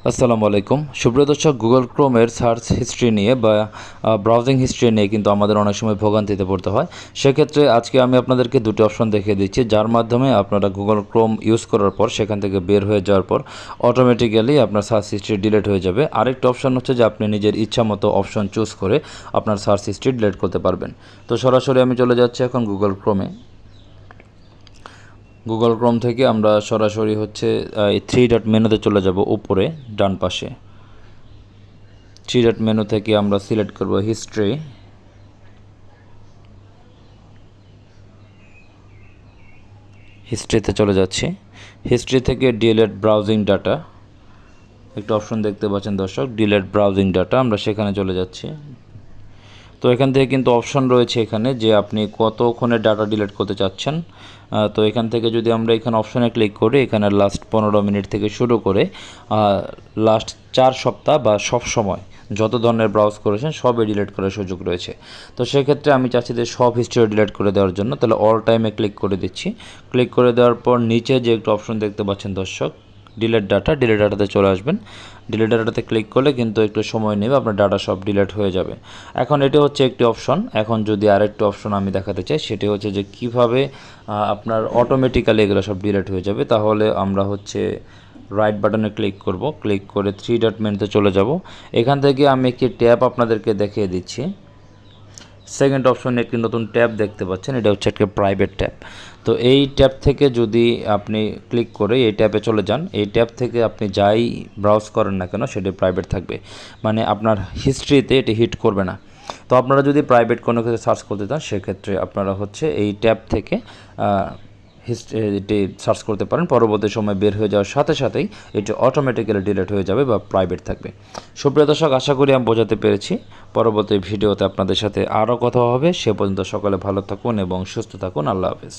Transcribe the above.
আসসালামু আলাইকুম সুপ্রিয় দর্শক, গুগল ক্রোমের সার্চ হিস্ট্রি নিয়ে বা ব্রাউজিং হিস্ট্রি নিয়ে কিন্তু আমাদের অনেক সময় ভোগান্তিতে পড়তে হয়। সেক্ষেত্রে আজকে আমি আপনাদেরকে দুটি অপশন দেখিয়ে দিচ্ছি, যার মাধ্যমে আপনারা গুগল ক্রোম ইউজ করার পর সেখান থেকে বের হয়ে যাওয়ার পর অটোমেটিক্যালি আপনার সার্চ হিস্ট্রি ডিলিট হয়ে যাবে। আরেকটা অপশন হচ্ছে যে আপনি নিজের ইচ্ছা মতো অপশন চুজ করে আপনার সার্চ হিস্ট্রি ডিলিট করতে পারবেন। তো সরাসরি আমি চলে যাচ্ছি এখন গুগল ক্রোমে। গুগল ক্রোম থেকে আমরা সরাসরি হচ্ছে এই থ্রি ডট মেনুতে চলে যাব, উপরে ডান পাশে থ্রি ডট মেনু থেকে আমরা সিলেক্ট করব হিস্ট্রি। হিস্ট্রিতে চলে যাচ্ছি। হিস্ট্রি থেকে ডিলিট ব্রাউজিং ডাটা একটা অপশন দেখতে পাচ্ছেন দর্শক, ডিলিট ব্রাউজিং ডাটা, আমরা সেখানে চলে যাচ্ছি। তো এখান থেকে কিন্তু অপশন রয়েছে এখানে যে আপনি কতক্ষণের ডাটা ডিলিট করতে চাচ্ছেন। তো এখান থেকে যদি আমরা এখানে অপশনে ক্লিক করি, এখানে লাস্ট 15 মিনিট থেকে শুরু করে লাস্ট 4 সপ্তাহ বা সব সময় যত ধরনের ব্রাউজ করেছেন সবই ডিলিট করার সুযোগ রয়েছে। তো সেক্ষেত্রে আমি চাচ্ছি যে সব হিস্ট্রি ডিলিট করে দেওয়ার জন্য, তাহলে অল টাইমে ক্লিক করে দিচ্ছি। ক্লিক করে দেওয়ার পর নিচে যে একটা অপশন দেখতে পাচ্ছেন দর্শক, ডিলিট ডাটা, ডিলিট ডাটাতে চলে আসবেন। ডিলিট ডাটাতে ক্লিক করলে কিন্তু একটু সময় নেবে, আপনার ডাটা সব ডিলিট হয়ে যাবে। এখন এটি হচ্ছে একটি অপশন। এখন যদি আরেকটি অপশন আমি দেখাতে চাই, সেটি হচ্ছে যে কিভাবে আপনার অটোমেটিক্যালি এগুলো সব ডিলিট হয়ে যাবে। তাহলে আমরা হচ্ছে রাইট বাটনে ক্লিক করব, ক্লিক করে থ্রি ডট মেনুতে চলে যাব। এখান থেকে আমি একটি ট্যাব আপনাদেরকে দেখিয়ে দিচ্ছি। সেকেন্ড অপশনে একটি নতুন ট্যাব দেখতে পাচ্ছেন, এটা হচ্ছে একটা প্রাইভেট ট্যাব। তো এই ট্যাব থেকে যদি আপনি ক্লিক করে এই ট্যাবে চলে যান, এই ট্যাব থেকে আপনি যাই ব্রাউজ করেন না কেন সেটি প্রাইভেট থাকবে, মানে আপনার হিস্ট্রিতে এটি হিট করবে না। তো আপনারা যদি প্রাইভেট কোনো কিছু সার্চ করতে চান, সেক্ষেত্রে আপনারা হচ্ছে এই ট্যাব থেকে এটি সার্চ করতে পারেন। পরবর্তী সময় বের হয়ে যাওয়ার সাথে সাথেই এটি অটোমেটিক্যালি ডিলিট হয়ে যাবে বা প্রাইভেট থাকবে। সুপ্রিয় দর্শক, আশা করি আমি বোঝাতে পেরেছি। পরবর্তী ভিডিওতে আপনাদের সাথে আরও কথা হবে। সে পর্যন্ত সকলে ভালো থাকুন এবং সুস্থ থাকুন। আল্লাহ হাফেজ।